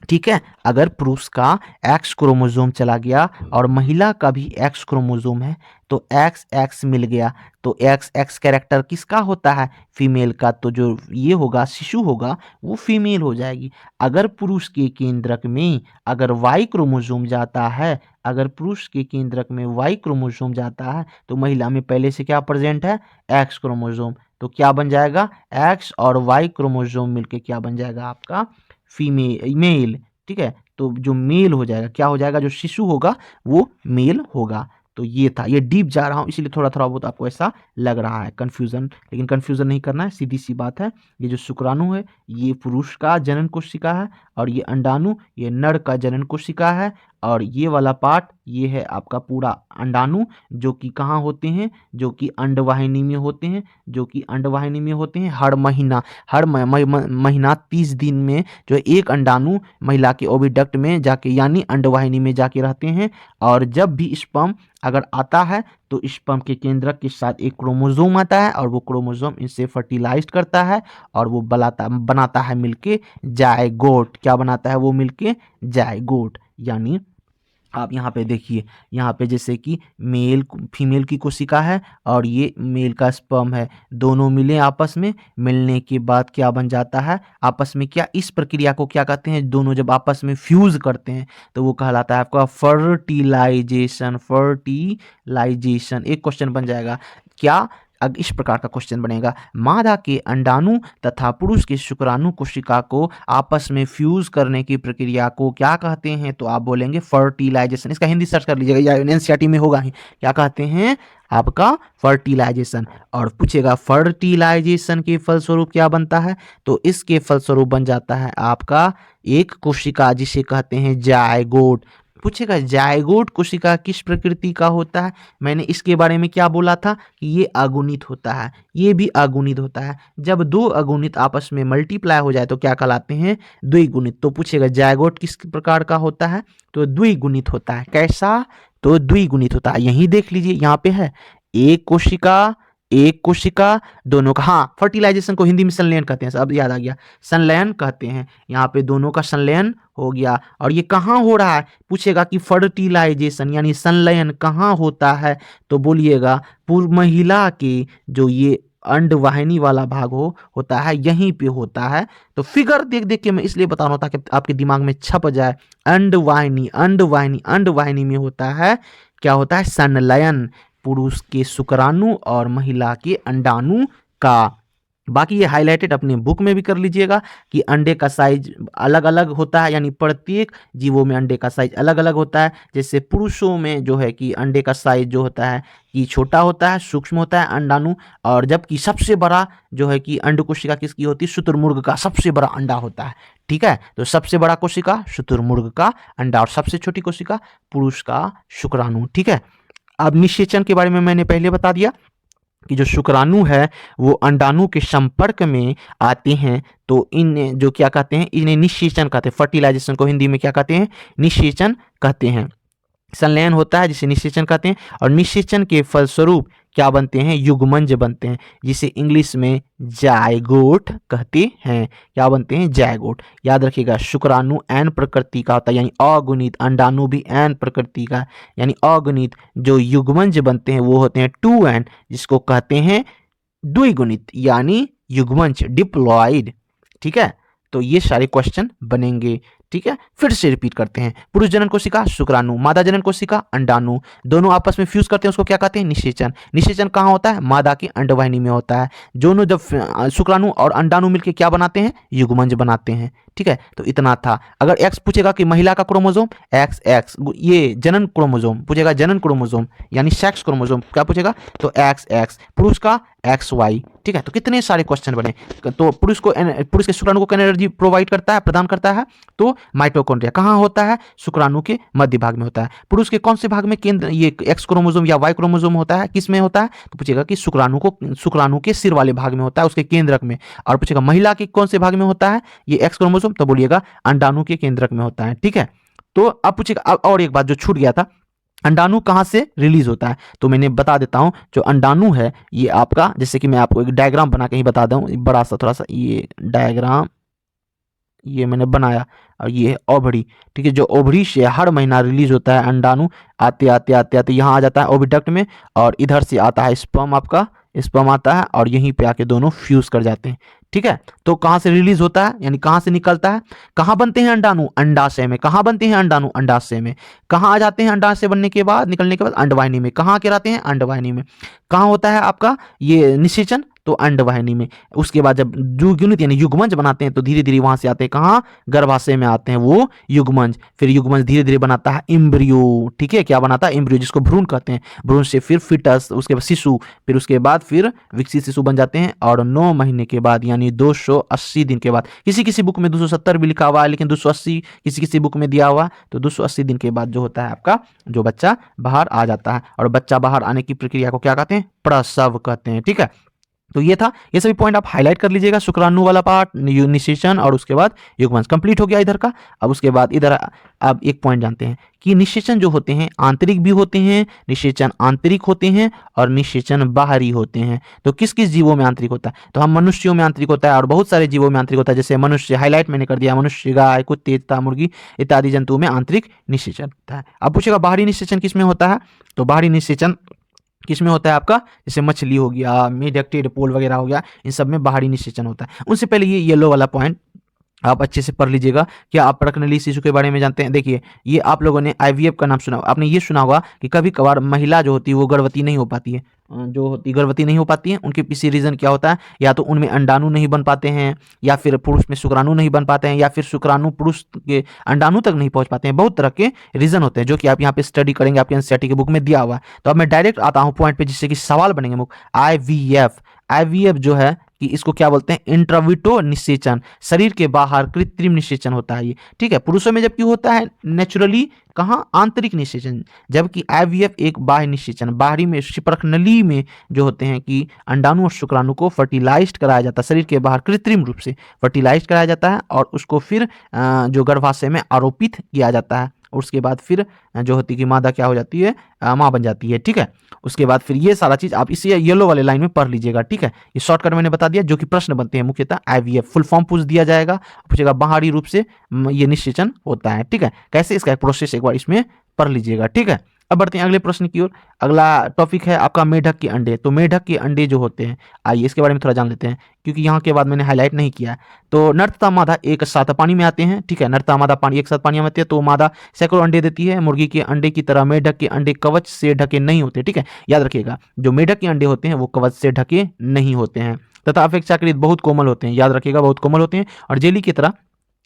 ठीक है, अगर पुरुष का एक्स क्रोमोसोम चला गया और महिला का भी एक्स क्रोमोसोम है, तो एक्स एक्स मिल गया, तो एक्स एक्स कैरेक्टर किसका होता है फीमेल का, तो जो ये होगा शिशु होगा वो फीमेल हो जाएगी। अगर पुरुष के केंद्रक में अगर वाई क्रोमोसोम जाता है, अगर पुरुष के केंद्रक में वाई क्रोमोसोम जाता है, तो महिला में पहले से क्या प्रेजेंट है एक्स क्रोमोसोम, तो क्या बन जाएगा एक्स और वाई क्रोमोसोम मिलके क्या बन जाएगा आपका मेल, ठीक है। तो जो मेल हो जाएगा क्या हो जाएगा, जो शिशु होगा वो मेल होगा। तो ये था, ये डीप जा रहा हूँ इसलिए थोड़ा थोड़ा बहुत आपको ऐसा लग रहा है कंफ्यूजन, लेकिन कंफ्यूजन नहीं करना है, सीधी सी बात है। ये जो शुक्राणु है ये पुरुष का जनन कोशिका है, और ये अंडाणु ये नर का जनन कोशिका है, और ये वाला पार्ट ये है आपका पूरा अंडाणु, जो कि कहाँ होते हैं, जो कि अंडवाहिनी में होते हैं, जो कि अंडवाहिनी में होते हैं। हर महीना 30 दिन में जो एक अंडाणु महिला के ओविडक्ट में जाके यानी अंडवाहिनी में जाके रहते हैं, और जब भी स्पर्म अगर आता है तो स्पर्म के केंद्रक के साथ एक क्रोमोसोम आता है, और वो क्रोमोसोम इनसे फर्टिलाइज करता है, और वो बनाता है मिलके जायगोट, क्या बनाता है वो मिलके जायगोट। यानी आप यहाँ पे देखिए, यहाँ पे जैसे कि मेल फीमेल की कोशिका है और ये मेल का स्पर्म है, दोनों मिले आपस में, मिलने के बाद क्या बन जाता है आपस में, क्या इस प्रक्रिया को क्या कहते हैं, दोनों जब आपस में फ्यूज करते हैं तो वो कहलाता है आपका फर्टिलाइजेशन। एक क्वेश्चन बन जाएगा, क्या इस प्रकार का क्वेश्चन बनेगा, मादा के अंडाणु तथा पुरुष के शुक्राणु कोशिका को आपस में फ्यूज करने की प्रक्रिया को क्या कहते हैं? तो आप बोलेंगे फर्टिलाइजेशन। इसका हिंदी सर्च कर लीजिएगा, या एनसीईआरटी में होगा ही। क्या कहते हैं? आपका फर्टिलाइजेशन। और पूछेगा फर्टिलाइजेशन के फलस्वरूप क्या बनता है? तो इसके फलस्वरूप बन जाता है आपका एक कोशिका, जिसे कहते हैं जायगोट। पूछेगा जायगोट कोशिका किस प्रकृति का होता है? मैंने इसके बारे में क्या बोला था कि ये अगुणित होता है, ये भी अगुणित होता है। जब दो अगुणित आपस में मल्टीप्लाई हो जाए तो क्या कहलाते हैं? द्विगुणित। तो पूछेगा जायगोट किस प्रकार का होता है? तो द्विगुणित होता है। कैसा? तो द्विगुणित होता है। यही देख लीजिए, यहाँ पे है एक कोशिका दोनों का, हाँ फर्टिलाइजेशन को हिंदी में संलयन कहते हैं, अब याद आ गया, संलयन कहते हैं। यहाँ पे दोनों का संलयन हो गया। और ये कहाँ हो रहा है? पूछेगा कि फर्टिलाइजेशन यानी संलयन कहाँ होता है? तो बोलिएगा महिला के जो ये अंडवाहिनी वाला भाग होता है, यहीं पे होता है। तो फिगर देख देख के मैं इसलिए बता रहा हूँ ताकि आपके दिमाग में छप जाए। अंडवाहिनी में होता है, क्या होता है? संलयन, पुरुष के शुक्राणु और महिला के अंडाणु का। बाकी ये हाईलाइटेड अपने बुक में भी कर लीजिएगा कि अंडे का साइज अलग अलग होता है, यानी प्रत्येक जीवों में अंडे का साइज अलग अलग होता है। जैसे पुरुषों में जो है कि अंडे का साइज जो होता है कि छोटा होता है, सूक्ष्म होता है अंडाणु, और जबकि सबसे बड़ा जो है कि अंड कोशिका किसकी होती है? शुतुरमुर्ग का सबसे बड़ा अंडा होता है। ठीक है, तो सबसे बड़ा कोशिका शुतुरमुर्ग का अंडा और सबसे छोटी कोशिका पुरुष का शुक्राणु। ठीक है, अब निषेचन के बारे में मैंने पहले बता दिया कि जो शुक्राणु है वो अंडाणु के संपर्क में आते हैं तो इन जो क्या कहते हैं, इन्हें निषेचन कहते हैं। फर्टिलाइजेशन को हिंदी में क्या कहते हैं? निषेचन कहते हैं। संलयन होता है जिसे निषेचन कहते हैं, और निषेचन के फलस्वरूप क्या बनते हैं? युग्मंज बनते हैं, जिसे इंग्लिश में जायगोट कहते हैं। क्या बनते हैं? जायगोट। याद रखिएगा, शुक्राणु एन प्रकृति का होता है यानी अगुणित, अंडाणु भी एन प्रकृति का यानी अगुणित। जो युग्मंज बनते हैं वो होते हैं 2n, जिसको कहते हैं द्विगुणित यानी युग्मंज, डिप्लॉइड। ठीक है, तो ये सारे क्वेश्चन बनेंगे। ठीक है, फिर से रिपीट करते हैं। पुरुष जनन कोशिका शुक्राणु, मादा जनन कोशिका अंडाणु, दोनों आपस में फ्यूज करते हैं, उसको क्या कहते हैं? निषेचन। निषेचन कहाँ होता है? मादा की अंडवाहिनी में होता है। दोनों जब शुक्राणु और अंडाणु मिलकर क्या बनाते हैं? युग्मंज बनाते हैं। ठीक है, तो इतना था। अगर एक्स पूछेगा कि महिला का क्रोमोसोम XX, ये जनन क्रोमोसोम पूछेगा, जनन क्रोमोसोम यानी सेक्स क्रोमोसोम क्या पूछेगा? तो XX। पुरुष का XY। ठीक है, तो कितने सारे क्वेश्चन बने। तो पुरुष के शुक्राणु को एनर्जी प्रोवाइड करता है, प्रदान करता है, तो माइटोकॉन्ड्रिया कहाँ होता है? शुक्राणु के मध्य भाग में होता है। पुरुष के कौन से भाग में केंद्र ये X क्रोमोसोम या Y क्रोमोसोम होता है? किस में होता है? तो पूछेगा कि शुक्राणु के सिर वाले भाग में होता है, उसके केंद्रक में। और पूछेगा महिला के कौन से भाग में होता है ये X क्रोमोसोम? तो बोलिएगा अंडाणु के केंद्रक में होता है। ठीक है, तो अब पूछेगा, अब और एक बात जो छूट गया था, अंडाणु कहाँ से रिलीज होता है? तो मैंने बता देता हूं, जो अंडाणु है ये आपका, जैसे कि मैं आपको एक डायग्राम बना के ही बता दूं, बड़ा सा थोड़ा सा ये डायग्राम ये मैंने बनाया, और ये है ओवरी। ठीक है, जो ओवरी से हर महीना रिलीज होता है अंडाणु, आते आते आते आते यहाँ आ जाता है ओविडक्ट में, और इधर से आता है स्पर्म, आपका स्पर्म आता है और यहीं पे आके दोनों फ्यूज कर जाते हैं। ठीक है, तो कहाँ से रिलीज होता है यानी कहाँ से निकलता है? कहाँ बनते हैं अंडाणु? अंडाशय में। कहाँ बनते हैं अंडाणु? अंडाशय में। कहाँ आ जाते हैं अंडाशय बनने के बाद, निकलने के बाद? अंडवाहिनी में। कहाँ के रहते हैं? अंडवाहिनी में। कहाँ होता है आपका ये निषेचन? तो अंडवाहिनी में। उसके बाद जब द्विगुणित यानी युग्मंज बनाते हैं तो धीरे धीरे वहां से आते हैं कहाँ? गर्भाशय में आते हैं वो युग्मंज। फिर युग्मंज धीरे धीरे बनाता है एम्ब्रियो। ठीक है, क्या बनाता है? एम्ब्रियो, जिसको भ्रूण कहते हैं। भ्रूण से फिर फिटस, उसके बाद शिशु, फिर उसके बाद फिर विकसित शिशु बन जाते हैं। और 9 महीने के बाद यानी 280 दिन के बाद, किसी किसी बुक में 270 भी लिखा हुआ है, लेकिन 280 किसी किसी बुक में दिया हुआ, तो 280 दिन के बाद जो होता है आपका जो बच्चा बाहर आ जाता है। और बच्चा बाहर आने की प्रक्रिया को क्या कहते हैं? प्रसव कहते हैं। ठीक है, तो ये था, ये सभी पॉइंट आप हाईलाइट कर लीजिएगा। शुक्राणु वाला पार्ट, निषेचन और उसके बाद युग्मंज कंप्लीट हो गया इधर का। अब उसके बाद इधर अब एक पॉइंट जानते हैं कि निषेचन जो होते हैं आंतरिक भी होते हैं, निषेचन आंतरिक होते हैं और निषेचन बाहरी होते हैं। तो किस किस जीवों में आंतरिक होता है? तो हम मनुष्यों में आंतरिक होता है और बहुत सारे जीवों में आंतरिक होता है। जैसे मनुष्य, हाईलाइट मैंने कर दिया, मनुष्य, गाय, कुत्ते, मुर्गी इत्यादि जंतुओं में आंतरिक निषेचन होता है। अब पूछेगा बाहरी निषेचन किस में होता है? तो बाहरी निषेचन किसमें होता है आपका? जैसे मछली हो गया, मीडक्टेड पोल वगैरह हो गया, इन सब में बाहरी निषेचन होता है। उनसे पहले ये येलो वाला पॉइंट आप अच्छे से पढ़ लीजिएगा। क्या आप प्रश्नली शिशु के बारे में जानते हैं? देखिए, ये आप लोगों ने आईवीएफ का नाम सुना, आपने ये सुना होगा कि कभी कभार महिला जो होती है वो गर्भवती नहीं हो पाती है, जो होती गर्भवती नहीं हो पाती है, उनके पीछे रीजन क्या होता है? या तो उनमें अंडाणु नहीं बन पाते हैं, या फिर पुरुष में शुक्राणु नहीं बन पाते हैं, या फिर शुक्राणु पुरुष के अंडाणु तक नहीं पहुंच पाते हैं। बहुत तरह के रीजन होते हैं जो कि आप यहाँ पे स्टडी करेंगे, आपके एनसीईआरटी की बुक में दिया हुआ है। तो अब मैं डायरेक्ट आता हूँ पॉइंट पे, जिससे कि सवाल बनेंगे मुख। आईवीएफ, आईवीएफ जो है कि इसको क्या बोलते हैं? इंट्राविटो निषेचन, शरीर के बाहर कृत्रिम निषेचन होता है ये, ठीक है। पुरुषों में जबकि होता है नेचुरली, कहाँ? आंतरिक निषेचन, जबकि आईवीएफ एक बाह्य निषेचन, बाहरी में शिप्रक नली में जो होते हैं कि अंडाणु और शुक्राणु को फर्टिलाइज कराया जाता है, शरीर के बाहर कृत्रिम रूप से फर्टिलाइज कराया जाता है और उसको फिर जो गर्भाशय में आरोपित किया जाता है। उसके बाद फिर जो होती है कि मादा क्या हो जाती है? माँ बन जाती है, ठीक है। उसके बाद फिर ये सारा चीज आप इसी येलो वाले लाइन में पढ़ लीजिएगा, ठीक है। ये शॉर्टकट मैंने बता दिया। जो कि प्रश्न बनते हैं मुख्यतः आईवीएफ फुल फॉर्म पूछ दिया जाएगा, पूछेगा बाहरी रूप से ये निषेचन होता है, ठीक है। कैसे, इसका एक प्रोसेस एक बार इसमें पढ़ लीजिएगा, ठीक है। अब बढ़ते हैं अगले प्रश्न की ओर। अगला टॉपिक है आपका मेढक के अंडे। तो मेढक के अंडे जो होते हैं, आइए इसके बारे में थोड़ा जान लेते हैं, क्योंकि यहाँ के बाद मैंने हाईलाइट नहीं किया है। तो नर तथा मादा एक साथ पानी में आते हैं, ठीक है। नर तथा मादा पानी एक साथ पानी में आते हैं, तो मादा सैकड़ों अंडे देती है। मुर्गी के अंडे की तरह मेढक के अंडे कवच से ढके नहीं होते, ठीक है। याद रखिएगा, जो मेढक के अंडे होते हैं वो कवच से ढके नहीं होते हैं, तथा अपेक्षाकृत बहुत कोमल होते हैं। याद रखिएगा, बहुत कोमल होते हैं और जेली की तरह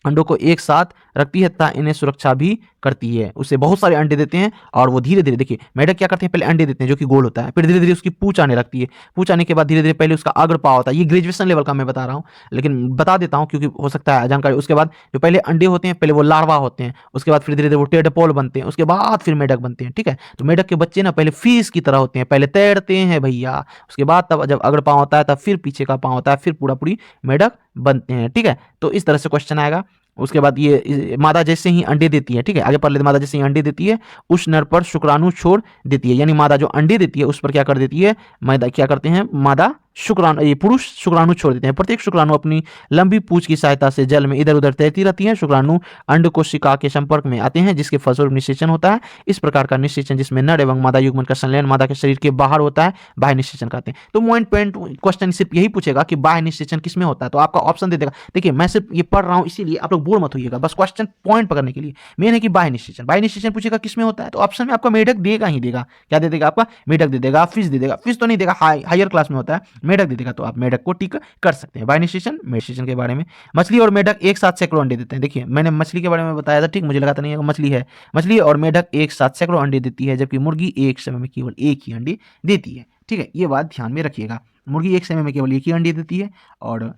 अंडों को एक साथ रखती है तथा इन्हें सुरक्षा भी करती है। उसे बहुत सारे अंडे देते हैं और वो धीरे धीरे, देखिए मेढक क्या करते हैं, पहले अंडे देते हैं जो कि गोल होता है, फिर धीरे धीरे उसकी पूंछ आने लगती है। पूंछ आने के बाद धीरे धीरे पहले उसका अग्रपाव होता है। ये ग्रेजुएशन लेवल का मैं बता रहा हूँ, लेकिन बता देता हूँ क्योंकि हो सकता है जानकारी। उसके बाद जो पहले अंडे होते हैं, पहले वो लार्वा होते हैं, उसके बाद फिर धीरे धीरे वो टेडपोल बनते हैं, उसके बाद फिर मेढक बनते हैं, ठीक है। तो मेढक के बच्चे ना पहले फिश की तरह होते हैं, पहले तैरते हैं भैया, उसके बाद तब जब अग्रपाव होता है तब फिर पीछे का पाँव होता है, फिर पूरा पूरी मेढक बनते हैं, ठीक है। तो इस तरह से क्वेश्चन आएगा। उसके बाद ये मादा जैसे ही अंडे देती है, ठीक है, आगे पढ़ लेते। मादा जैसे ही अंडे देती है उस नर पर शुक्राणु छोड़ देती है, यानी मादा जो अंडे देती है उस पर क्या कर देती है? मादा क्या करते हैं? मादा शुक्राणु, ये पुरुष शुक्राणु छोड़ देते हैं। प्रत्येक शुक्राणु अपनी लंबी पूंछ की सहायता से जल में इधर उधर तैरती रहती है। शुक्राणु अंड कोशिका के संपर्क में आते हैं, जिसके फलस्वरूप निषेचन होता है। इस प्रकार का निषेचन जिसमें नर एवं मादा युग्मन का संलयन मादा के शरीर के बाहर होता है, बाह्य निषेचन कहते हैं। तो पॉइंट क्वेश्चन सिर्फ यही पूछेगा कि बाह्य निषेचन किसमें होता है, तो आपका ऑप्शन दे देगा। देखिए मैं सिर्फ ये पढ़ रहा हूँ इसीलिए आप लोग बोर मत होइएगा, बस क्वेश्चन पॉइंट पकड़ने के लिए मेन है कि बाह्य निषेचन। बाह्य निषेचन पूछेगा किसमें होता है, तो ऑप्शन में आपका मेढक देगा ही देगा। क्या दे देगा? आपका मेढक दे देगा, फिश दे देगा। फिश तो नहीं देगा, हायर क्लास में होता है, मेढक दे देगा। तो आप मेढक को टिक कर सकते हैं। बाह्य निषेचन, निषेचन के बारे में। मछली और मेढक एक साथ सैकड़ों अंडे देते हैं। देखिए मैंने मछली के बारे में बताया था, ठीक, मुझे लगा था नहीं मछली है। मछली और मेढक एक साथ सैकड़ों अंडे देती है, जबकि मुर्गी एक समय में केवल एक ही अंडे देती है, ठीक है। ये बात ध्यान में रखिएगा, मुर्गी एक समय में केवल एक ही अंडे देती है और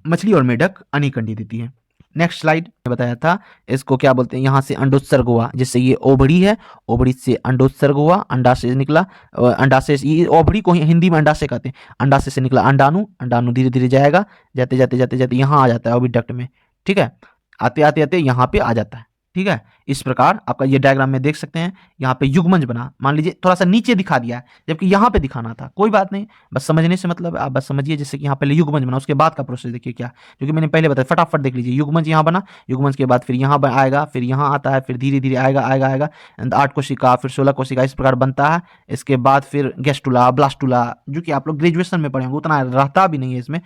मछली और मेढक अनेक अंडे देती है। नेक्स्ट स्लाइड में बताया था, इसको क्या बोलते हैं? यहाँ से अंडोत्सर्ग हुआ, जिससे ये ओभड़ी है, ओभड़ी से अंडोत्सर्ग हुआ, अंडाशय निकला। अंडाशय, ये ओभड़ी को हिंदी में अंडाशय कहते हैं। अंडाशय से निकला अंडाणु, अंडाणु धीरे धीरे जाएगा, जाते जाते जाते जाते यहाँ आ जाता है ओविडक्ट में, ठीक है। आते आते आते यहाँ पे आ जाता है, ठीक है। इस प्रकार आपका ये डायग्राम में देख सकते हैं, यहाँ पे युग्मंज बना, मान लीजिए थोड़ा सा नीचे दिखा दिया है जबकि यहाँ पे दिखाना था, कोई बात नहीं, बस समझने से मतलब आप बस समझिए। जैसे कि यहाँ पहले युग्मंज बना, उसके बाद का प्रोसेस देखिए क्या, जो कि मैंने पहले बताया, फटाफट देख लीजिए। युग्मंज यहाँ बना, युग्मंज के बाद फिर यहाँ आएगा, फिर यहाँ आता है, फिर धीरे धीरे आएगा आएगा आएगा 8 कोशिका, फिर 16 कोशिका, इस प्रकार बनता है। इसके बाद फिर गैस्टुला, ब्लास्टुला, जो कि आप लोग ग्रेजुएशन में पढ़ेंगे, उतना रहता भी नहीं है इसमें।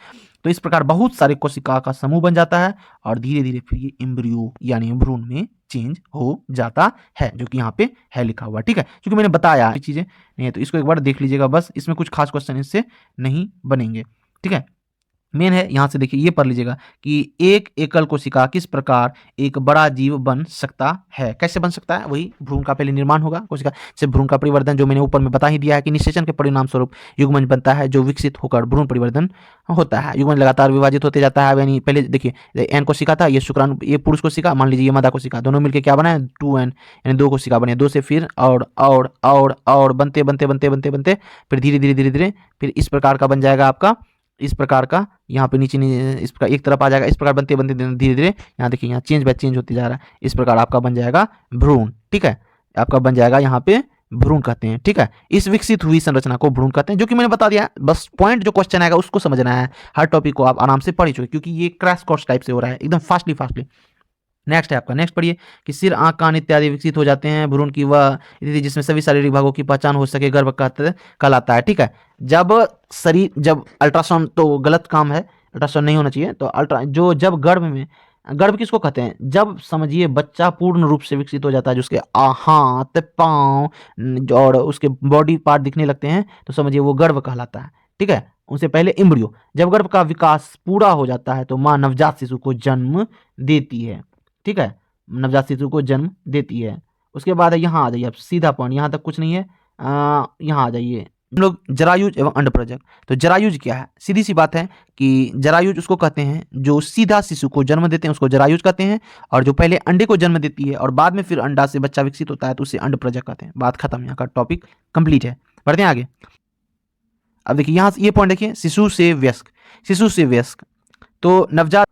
तो इस प्रकार बहुत सारे कोशिका का समूह बन जाता है और धीरे धीरे फिर ये एम्ब्रियो यानी भ्रूण में चेंज हो जाता है, जो कि यहाँ पे है लिखा हुआ, ठीक है। क्योंकि मैंने बताया ये चीजें नहीं है, तो इसको एक बार देख लीजिएगा, बस इसमें कुछ खास क्वेश्चन इससे नहीं बनेंगे, ठीक है। मेन है यहाँ से देखिए, ये पढ़ लीजिएगा कि एक एकल कोशिका किस प्रकार एक बड़ा जीव बन सकता है। कैसे बन सकता है? वही भ्रूण का पहले निर्माण होगा कोशिका से, भ्रूण का परिवर्तन जो मैंने ऊपर में बता ही दिया है कि निषेचन के परिणाम स्वरूप युग्मंज बनता है, जो विकसित होकर भ्रूण परिवर्तन होता है। युग्मंज लगातार विभाजित होते जाता है, यानी पहले देखिए एन कोशिका था, ये शुक्राणु, ये पुरुष कोशिका, मान लीजिए ये मादा कोशिका, दोनों मिलकर क्या बना है? 2n, यानी 2 कोशिका बने, 2 से फिर और बनते बनते बनते बनते बनते फिर धीरे धीरे धीरे धीरे फिर इस प्रकार का बन जाएगा आपका, इस प्रकार का, यहाँ पे नीचे इस प्रकार एक तरफ आ जाएगा, इस प्रकार बनते बनते धीरे धीरे यहाँ देखिए यहाँ चेंज बाय चेंज होते जा रहा है, इस प्रकार आपका बन जाएगा भ्रूण, ठीक है। आपका बन जाएगा यहाँ पे भ्रूण कहते हैं, ठीक है। इस विकसित हुई संरचना को भ्रूण कहते हैं, जो कि मैंने बता दिया। बस पॉइंट जो क्वेश्चन आएगा उसको समझना है, हर टॉपिक को आप आराम से पढ़ चुके, क्योंकि ये क्रैश कोर्स टाइप से हो रहा है एकदम फास्टली। नेक्स्ट है आपका, नेक्स्ट पढ़िए कि सिर, आंख, कान इत्यादि विकसित हो जाते हैं भ्रूण की वह स्थिति जिसमें सभी शारीरिक भागों की पहचान हो सके, गर्भ कहलाता है, ठीक है। जब अल्ट्रासाउंड तो गलत काम है, अल्ट्रासाउंड नहीं होना चाहिए, तो जब गर्भ में गर्भ किसको कहते हैं? जब समझिए बच्चा पूर्ण रूप से विकसित हो जाता है, जो उसके हाथ पाँव और उसके बॉडी पार्ट दिखने लगते हैं, तो समझिए वो गर्भ कहलाता है। ठीक है, उससे पहले एम्ब्रियो। जब गर्भ का विकास पूरा हो जाता है तो माँ नवजात शिशु को जन्म देती है। ठीक है, नवजात शिशु को जन्म देती है। उसके बाद यहाँ आ जाइए, अब सीधा पॉइंट, यहाँ तक कुछ नहीं है। यहाँ आ जाइए हम लोग, जरायुज एवं अंडप्रजक। तो जरायुज क्या है? सीधी सी बात है कि जरायुज उसको कहते हैं जो सीधा शिशु को जन्म देते हैं, उसको जरायुज कहते हैं। और जो पहले अंडे को जन्म देती है और बाद में फिर अंडा से बच्चा विकसित होता है तो उसे अंडप्रजक कहते हैं। बात खत्म, यहाँ का टॉपिक कंप्लीट है। बढ़ते हैं आगे। अब देखिए यहाँ ये पॉइंट देखिए, शिशु से वयस्क। शिशु से वयस्क, तो नवजात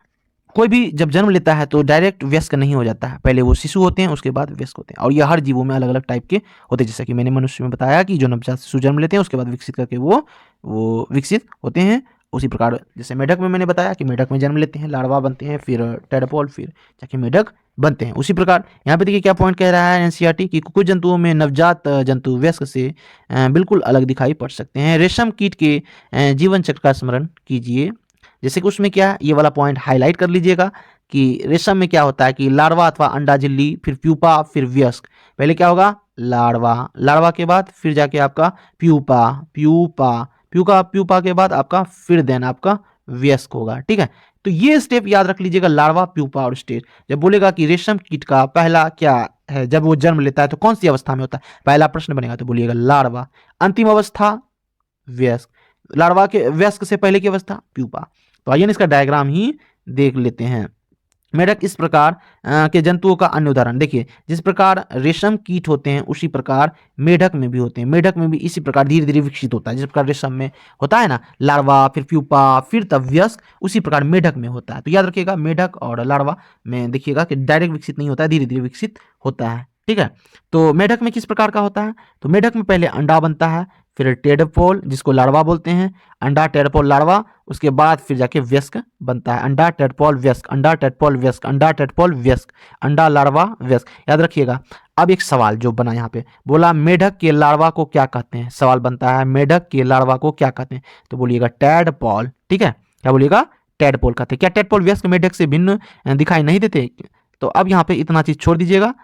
कोई भी जब जन्म लेता है तो डायरेक्ट वयस्क नहीं हो जाता है, पहले वो शिशु होते हैं उसके बाद वयस्क होते हैं। और ये हर जीवों में अलग अलग टाइप के होते हैं, जैसा कि मैंने मनुष्य में बताया कि जो नवजात शिशु जन्म लेते हैं उसके बाद विकसित करके वो विकसित होते हैं। उसी प्रकार जैसे मेढक में मैंने बताया कि मेढक में जन्म लेते हैं, लार्वा बनते हैं, फिर टेडपोल, फिर जाके मेढक बनते हैं। उसी प्रकार यहाँ पे देखिए क्या पॉइंट कह रहा है एनसीईआरटी कि कुछ जंतुओं में नवजात जंतु वयस्क से बिल्कुल अलग दिखाई पड़ सकते हैं। रेशम कीट के जीवन चक्र का स्मरण कीजिए। जैसे कि उसमें क्या है, ये वाला पॉइंट हाईलाइट कर लीजिएगा कि रेशम में क्या होता है कि लार्वा अथवा अंडा झिल्ली, फिर प्यूपा, फिर वयस्क। पहले क्या होगा? लार्वा, लार्वा के बाद फिर जाके आपका प्यूपा, प्यूपा के बाद आपका फिर देन आपका वयस्क होगा। ठीक है, तो ये स्टेप याद रख लीजिएगा, लार्वा, प्यूपा और स्टेज। जब बोलेगा कि रेशम कीट का पहला क्या है, जब वो जन्म लेता है तो कौन सी अवस्था में होता है, पहला प्रश्न बनेगा तो बोलिएगा लार्वा। अंतिम अवस्था वयस्क, लार्वा के वयस्क से पहले की अवस्था प्यूपा। तो आइए इसका डायग्राम ही देख लेते हैं। मेढक इस प्रकार के जंतुओं का अन्य उदाहरण देखिए, जिस प्रकार रेशम कीट होते हैं उसी प्रकार मेढक में भी होते हैं। मेढक में भी इसी प्रकार धीरे धीरे विकसित होता है, जिस प्रकार रेशम में होता है ना लार्वा, फिर प्यूपा, फिर तब वयस्क, उसी प्रकार मेढक में होता है। तो याद रखिएगा, मेढक और लार्वा में देखिएगा कि डायरेक्ट विकसित नहीं होता है, धीरे धीरे विकसित होता है। ठीक है, तो मेढक में किस प्रकार का होता है? तो मेढक में पहले अंडा बनता है, फिर टेडपोल जिसको लार्वा बोलते हैं, अंडा टेडपोल लार्वा, उसके बाद फिर जाके वयस्क बनता है। अंडा टेडपोल वयस्क, अंडा टेडपोल वयस्क, अंडा टेडपोल वयस्क, अंडा लार्वा वयस्क। याद रखिएगा। अब एक सवाल जो बना यहाँ पे, बोला मेढक के लार्वा को क्या कहते हैं? सवाल बनता है मेढक के लार्वा को क्या कहते हैं? तो बोलिएगा टेडपोल। ठीक है, क्या बोलिएगा? टेडपोल कहते हैं। क्या टेडपोल वयस्क मेढक से भिन्न दिखाई नहीं देते? तो अब यहाँ पे इतना चीज छोड़ दीजिएगा।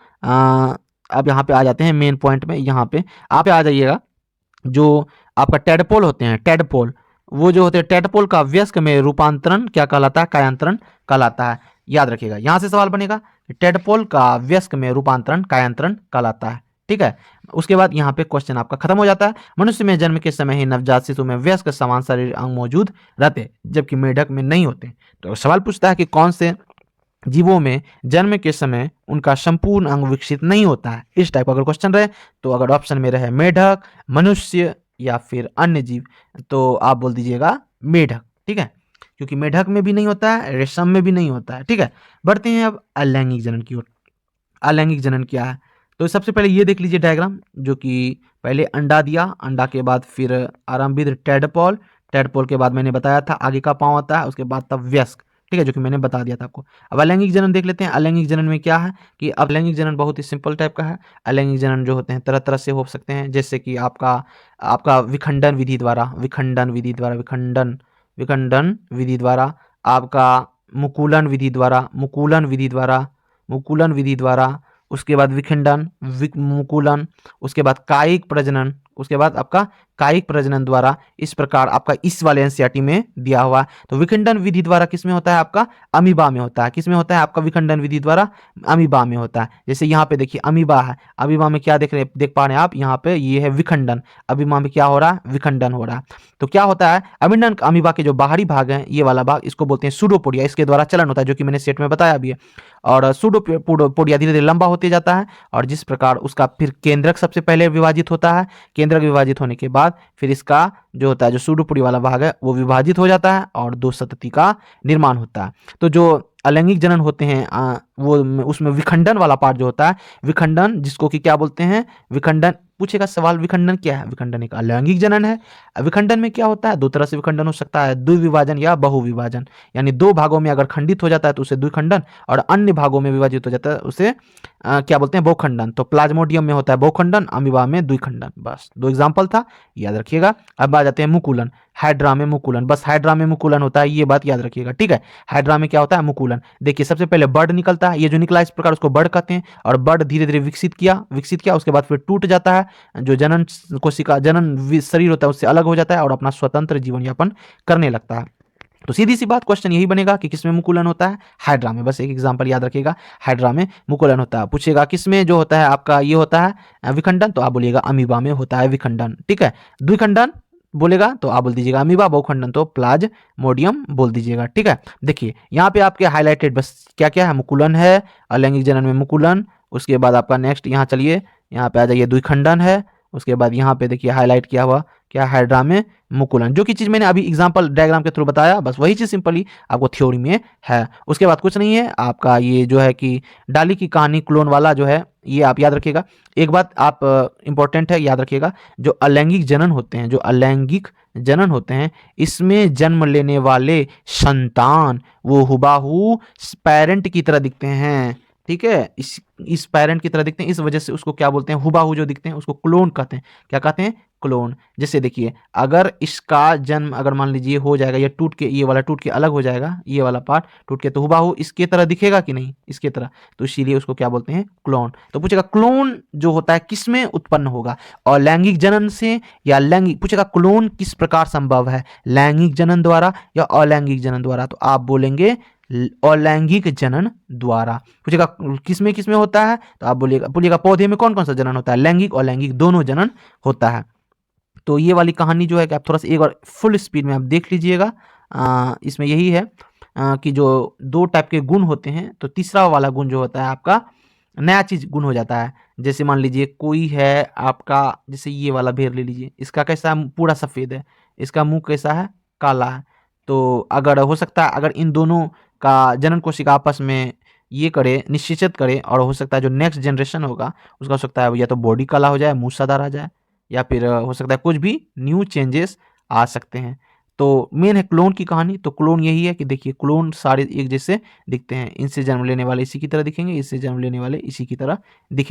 अब यहाँ पे आ जाते हैं मेन पॉइंट में। यहाँ पे आप आ जाइएगा, जो आपका टेडपोल होते हैं, टेडपोल वो जो होते हैं, टेडपोल का वयस्क में रूपांतरण क्या कहलाता है? कायांतरण कहलाता है। याद रखिएगा, यहां से सवाल बनेगा टेडपोल का वयस्क में रूपांतरण कायांतरण कहलाता है। ठीक है, उसके बाद यहाँ पे क्वेश्चन आपका खत्म हो जाता है। मनुष्य में जन्म के समय ही नवजात शिशु में वयस्क समान शरीर अंग मौजूद रहते, जबकि मेढक में नहीं होते। तो सवाल पूछता है कि कौन से जीवों में जन्म के समय उनका संपूर्ण अंग विकसित नहीं होता है। इस टाइप का अगर क्वेश्चन रहे तो अगर ऑप्शन में रहे मेढक, मनुष्य या फिर अन्य जीव, तो आप बोल दीजिएगा मेढक। ठीक है, क्योंकि मेढक में भी नहीं होता है, रेशम में भी नहीं होता है। ठीक है, बढ़ते हैं अब अलैंगिक जनन की ओर। अलैंगिक जनन क्या है? तो सबसे पहले ये देख लीजिए डायग्राम, जो कि पहले अंडा दिया, अंडा के बाद फिर आरंभिक टेडपोल, टेडपोल के बाद मैंने बताया था आगे का पाँव आता है, उसके बाद तब वयस्क। ठीक है, जो कि मैंने बता दिया था आपको। अब अलैंगिक जनन देख लेते हैं। अलैंगिक जनन में क्या है कि अलैंगिक जनन बहुत ही सिंपल टाइप का है। अलैंगिक जनन जो होते हैं तरह तरह से हो सकते हैं, जैसे कि आपका आपका विखंडन विधि द्वारा, विखंडन विधि द्वारा, विखंडन विधि द्वारा, आपका मुकुलन विधि द्वारा, मुकुलन विधि द्वारा, उसके बाद विखंडन, मुकुलन, उसके बाद कायिक प्रजनन, उसके बाद आपका कायिक प्रजनन द्वारा। इस प्रकार आपका इस वाले एनसीईआरटी में दिया हुआ है। तो विखंडन विधि द्वारा किस में होता है? आपका अमीबा में होता है। किस में होता है? आपका विखंडन विधि द्वारा अमीबा में होता है। जैसे यहाँ पे देखिए अमीबा है, अमीबा में क्या देख पा रहे हैं आप? यहाँ पे ये है विखंडन, अमीबा में क्या हो रहा है? विखंडन हो रहा है। तो क्या होता है, अभिनंदन अमीबा के जो बाहरी भाग है, ये वाला भाग, इसको बोलते हैं सूडोपोडिया, इसके द्वारा चलन होता है, जो कि मैंने सेट में बताया भी है। और सूडोपोडिया धीरे धीरे लंबा होते जाता है, और जिस प्रकार उसका फिर केंद्रक सबसे पहले विभाजित होता है, केंद्रक विभाजित होने के बाद फिर इसका जो होता है, जो सूडोपोडिया वाला भाग है, वो विभाजित हो जाता है और दो संतति का निर्माण होता है। तो जो अलैंगिक जनन होते हैं वो उसमें विखंडन वाला पार्ट जो होता है, विखंडन जिसको कि क्या बोलते हैं, विखंडन पूछेगा सवाल, विखंडन क्या है? विखंडन एक अलैंगिक जनन है। विखंडन में क्या होता है? दो तरह से विखंडन हो सकता है, द्विविभाजन या बहुविभाजन। यानी दो भागों में अगर खंडित हो जाता है तो उसे द्विखंडन, और अन्य भागों में विभाजित हो जाता है उसे क्या बोलते हैं? बहुखंडन। तो प्लाज्मोडियम में होता है बहुखंडन, अमीबा में द्विखंडन। बस दो एग्जाम्पल था, याद रखिएगा। अब आ जाते हैं मुकुलन, हाइड्रा में मुकुलन। बस हाइड्रा में मुकुलन होता है, ये बात याद रखिएगा, ठीक है। हाइड्रा में क्या होता है? मुकुलन। देखिए सबसे पहले बर्ड निकलता है, ये जो निकला इस प्रकार उसको बर्ड कहते हैं, और बर्ड धीरे धीरे विकसित किया, उसके बाद फिर टूट जाता है, जो जनन कोशिका जनन शरीर होता है उससे अलग हो जाता है और अपना स्वतंत्र जीवन यापन करने लगता है। तो सीधी सी बात, क्वेश्चन यही बनेगा कि किसमें मुकुलन होता है? हाइड्रा में। बस एक एग्जांपल याद रखिएगा, हाइड्रा में मुकुलन होता है। पूछेगा किसमें जो होता है आपका ये होता है विखंडन, तो आप बोलिएगा अमीबा में होता है विखंडन, ठीक है। द्विखंडन बोलेगा तो आप बोल दीजिएगा अमीबा, बहुखंडन तो प्लाज्मोडियम बोल दीजिएगा, ठीक है। देखिए यहाँ पे आपके हाईलाइटेड बस क्या क्या है, मुकुलन है, अलैंगिक जनन में मुकुलन, उसके बाद आपका नेक्स्ट यहाँ चलिए, यहाँ पे आ जाइए द्विखंडन है, उसके बाद यहाँ पे देखिए हाईलाइट किया हुआ क्या, हाइड्रा में मुकुलन। जो कि चीज़ मैंने अभी एग्जांपल डायग्राम के थ्रू बताया, बस वही चीज़ सिंपली आपको थ्योरी में है। उसके बाद कुछ नहीं है आपका, ये जो है कि डाली की कहानी क्लोन वाला जो है, ये आप याद रखिएगा। एक बात आप इंपॉर्टेंट है, याद रखिएगा, जो अलैंगिक जनन होते हैं, जो अलैंगिक जनन होते हैं, इसमें जन्म लेने वाले संतान वो हुबाहू पेरेंट की तरह दिखते हैं, ठीक है। इस पेरेंट की तरह दिखते हैं, इस वजह से उसको क्या बोलते हैं? हुबाहू जो दिखते हैं उसको क्लोन कहते हैं। क्या कहते हैं? क्लोन। जैसे देखिए अगर इसका जन्म अगर मान लीजिए हो जाएगा, ये टूट के, ये वाला टूट के अलग हो जाएगा, ये वाला पार्ट टूट के, तो हुबाहू इसके तरह दिखेगा कि नहीं? इसके तरह। तो इसीलिए उसको क्या बोलते हैं? क्लोन। तो पूछेगा क्लोन जो होता है किस में उत्पन्न होगा? और लैंगिक जनन से या लैंगिक, पूछेगा क्लोन किस प्रकार संभव है, लैंगिक जनन द्वारा या अलैंगिक जनन द्वारा? तो आप बोलेंगे अलैंगिक जनन द्वारा। पूछेगा किसमें किसमें होता है, तो आप बोलिएगा पौधे में कौन कौन सा जनन होता है? लैंगिक और लैंगिक दोनों जनन होता है। तो ये वाली कहानी जो है कि आप थोड़ा सा एक बार फुल स्पीड में आप देख लीजिएगा। इसमें यही है कि जो दो टाइप के गुण होते हैं, तो तीसरा वाला गुण जो होता है आपका नया चीज गुण हो जाता है। जैसे मान लीजिए कोई है आपका, जैसे ये वाला भेड़ ले लीजिए, इसका कैसा पूरा सफ़ेद है, इसका मुंह कैसा है? काला है। तो अगर हो सकता है अगर इन दोनों का जनन कोशिका आपस में ये करे, निश्चित करे, और हो सकता है जो नेक्स्ट जनरेशन होगा उसका हो सकता है या तो बॉडी काला हो जाए, मुंह सादा आ जाए, या फिर हो सकता है कुछ भी न्यू चेंजेस आ सकते हैं। तो मेन है क्लोन की कहानी। तो क्लोन यही है कि देखिए क्लोन सारे एक जैसे दिखते हैं, इनसे जन्म लेने वाले इसी की तरह दिखेंगे, इससे जन्म लेने वाले इसी की तरह दिखेंगे।